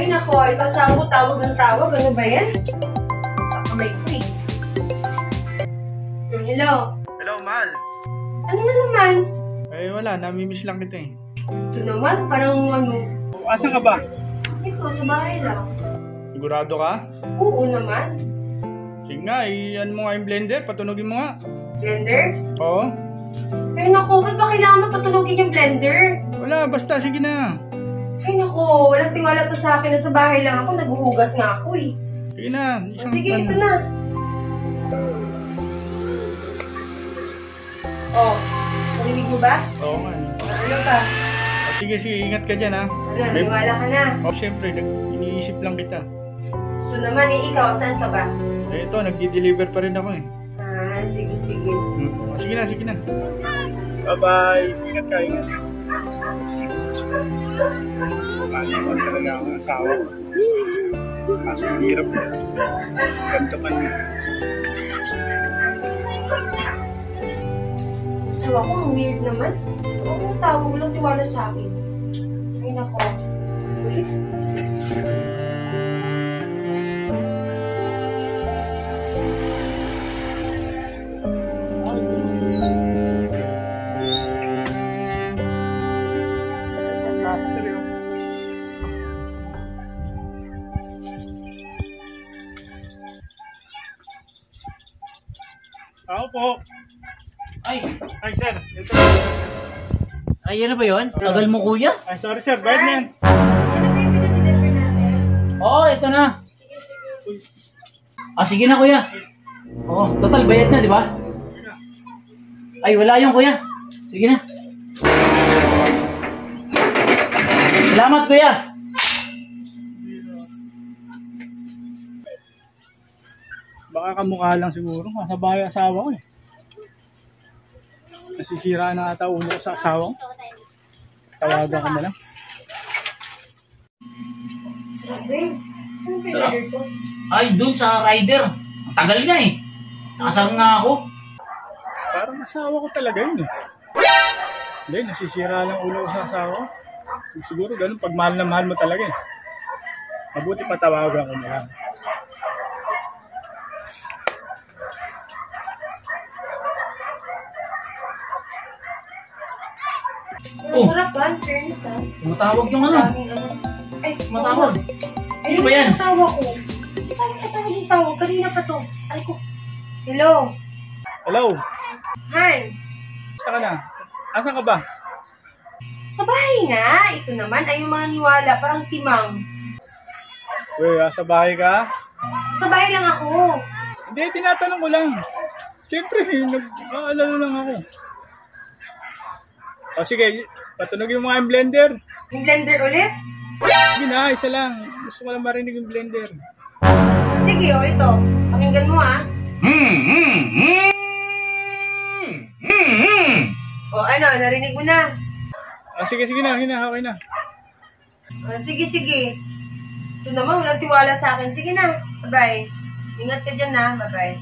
Ay nako, ipasama ko tawag ng tawag. Ano ba yan? Sa kamay ko eh. Hello? Hello, mahal. Ano na naman? Eh, wala. Namimiss lang kita eh. Ito naman, parang ano. Asan ka ba? Ito, sa bahay lang. Sigurado ka? Oo naman. Sige nga, iyan mo nga yung blender. Patunogin mo nga. Blender? Oo. Ay nako, ba't ba kailangan patulogin yung blender? Wala, basta. Sige na. Ay nako, walang tiwala to sa akin na sa bahay lang ako. Naghuhugas nga ako eh. Sige na. Sige, ito na. Oh, narinig mo ba? Oo nga. Ano ba? Sige, ingat ka dyan ha. Ano, naniwala ka na? Oh, syempre, iniisip lang kita. Ito naman eh, ikaw, saan ka ba? Eh, ito, nagdi-deliver pa rin ako eh. Ah, sige. Sige na. Bye-bye. Ingat ka. Maliwan talaga ako ng asawa ko. Kaso ang hirap na. Ganto man yun. Asawa ko, ang weird naman. Ang tawag mo lang tiwala sa akin. Ay nako. Please. Ako po. Ay, sir. Ito. Ay, yan na ba yun? Tagal mo, kuya? Ay, sorry sir. Bayad na yan. Ano ba yung pinadeliver natin? Oo, ito na. Sige na, kuya. Oo, total, bayad na, di ba? Ay, wala yung kuya. Sige na. Salamat, kuya. Baka kamukha lang siguro. Nasa bahay asawa ko eh. Nasisira na ata ulo ko sa asawa ko. Tawagan ko na lang. Sarap eh. Saan Sarap? pinadeliver to? Ay, dun sa rider. Ang tagal na eh. Nakasarang nga ako. Parang asawa ko talaga yun eh. Hindi, nasisira lang ulo ko sa asawa ko. Siguro ganun, pag mahal na mahal mo talaga eh. Mabuti patawagan ko na lang. Oh. Masarap ba? Fairness ah. Tumatawag yung ano. Maraming ano. Ay, Tumatawag. Ay, Ano ba yan? yung asawa ko. Saan ka tawag yung tawag? Kanina pa to. Ay ko. Hello? Hello? Han? Basta ka na? Asan ka ba? Sa bahay nga. Ito naman ay yung mga niwala. Parang timang. Uy, sa bahay ka? Sa bahay lang ako. Hindi, tinatanong ko lang. Siyempre, nag-aalala lang ako. O sige, patunogin mo nga yung blender. Yung blender ulit? Sige na, isa lang. Gusto ko lang marinig yung blender. Sige, o ito. Pakinggan mo ah. O ano, narinig mo na. Sige na, okay na. Sige. Ito naman, walang tiwala sa akin. Sige na. Bye-bye. Ingat ka dyan na. Bye-bye.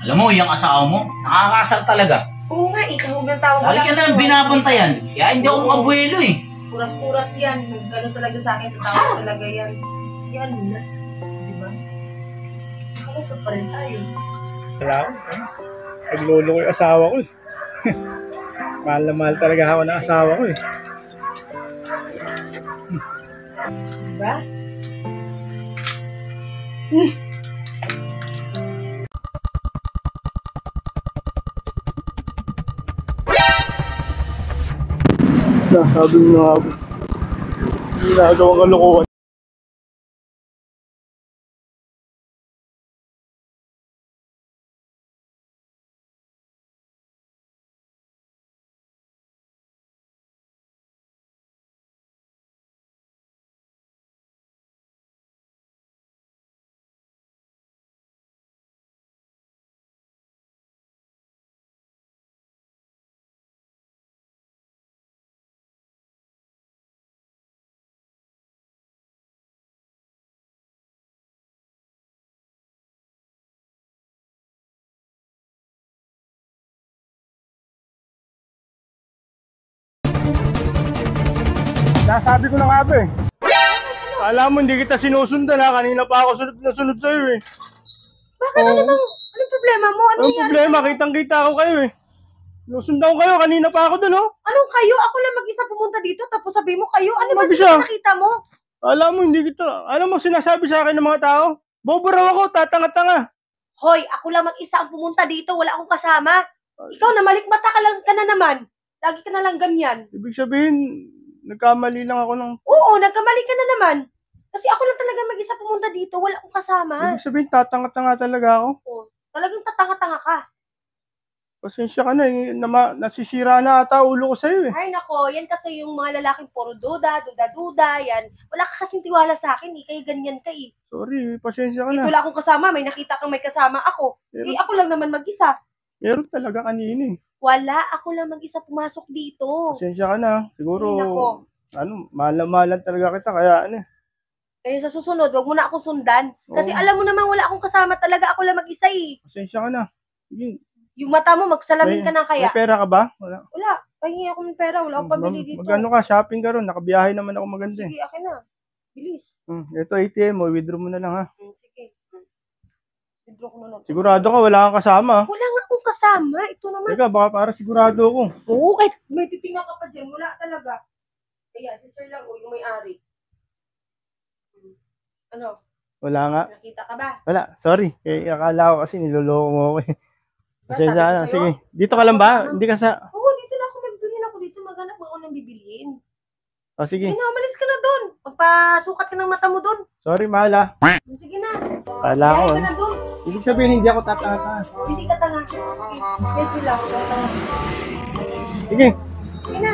Alam mo, yung asawa mo, nakakasar talaga. Oo nga, itawag ng tawag. Lagi ka na binabantayan. Kaya hindi ako makabuelo eh. Kuras-kuras yan. Nagano talaga sa akin. Tatawag talaga yan. Yan na. Di ba? Nakalusot pa rin tayo. Wala ko. Naglolo ko yung asawa ko eh. Mahal na mahal talaga ako ng asawa ko eh. Diba? Sabi mo na ako. Ginagawang kalokohan. Nasabi ko na nga ba eh. Alam mo, hindi kita sinusundan ha. Kanina pa ako sunod na sunod sa'yo eh. Bakit? Oo. Anong problema mo? Ano Anong nangyari? problema? Kitang-kita ako kayo eh. Sinusundan ko kayo. Kanina pa ako dun, oh. Anong kayo? Ako lang mag-isa pumunta dito tapos sabi mo kayo? Ano ba Mag-isa? nakita mo? Alam mo, hindi kita. Alam mo, sinasabi sa akin ng mga tao. Bobo raw ako, tatanga-tanga. Hoy, ako lang mag-isa ang pumunta dito. Wala akong kasama. Ikaw na, malikmata ka na naman. Lagi ka na lang ganyan. Ibig sabihin, nagkamali lang ako ng... Oo, nagkamali ka na naman. Kasi ako lang talaga mag-isa pumunta dito. Wala akong kasama. Ibig sabihin, tatanga-tanga talaga ako. Oo, talagang tatanga-tanga ka. Pasensya ka na, nasisira na ata ulo ko sa'yo eh. Ay nako, yan kasi yung mga lalaking puro duda, yan. Wala ka kasing tiwala sa akin eh, kaya ganyan ka eh. Sorry, pasensya ka Eh, na. wala akong kasama, may nakita kang may kasama ako. Eh, ako lang naman mag-isa. Meron talaga kanina eh. Wala, ako lang mag-isa pumasok dito. Pasensya ka na. Siguro, Ay, nako. mahal-mahalan talaga kita, kaya ano eh. Kaya sa susunod, wag mo na akong sundan. Kasi Oo. alam mo naman, wala akong kasama talaga, ako lang mag-isa eh. Pasensya ka na. Sige. Yung mata mo, magsalamin ka na kaya. May pera ka ba? Wala. Wala, pahingi ako ng pera, wala akong pabili dito. Magano ka, shopping ka ron. Nakabiyahe naman ako maganda eh. Sige, akin na. Bilis. Ito ATM mo, withdraw mo na lang ha. Sige. Withdraw ko na lang. Sigurado ka, wala kang kasama. Wala nga akong kasama. Ito naman. Teka, baka para sigurado ako. Oo, kahit may titingnan ka pa dyan. Wala talaga. Kaya, si sir lang, yung may-ari. Ano? Wala nga. Nakita ka ba? Wala, sorry. Akala ko kasi niloloko mo ako eh. Pasensya Sabi ko na. sa'yo. Sige, dito ka lang ba? Hindi ka sa... Oo, dito lang ako magbilhin ako dito. Maghanap ako ng bibiliin. Oh, sige. Sige na, umalis ka na doon. Magpasukat ka ng mata mo doon. Sorry, mahal ha. Sige na. Akala ko. Biyahe ka na doon. Ibig sabihin, hindi ako tatanga. Hindi ka tanga. Sige, medyo lang. Sige. Sige na.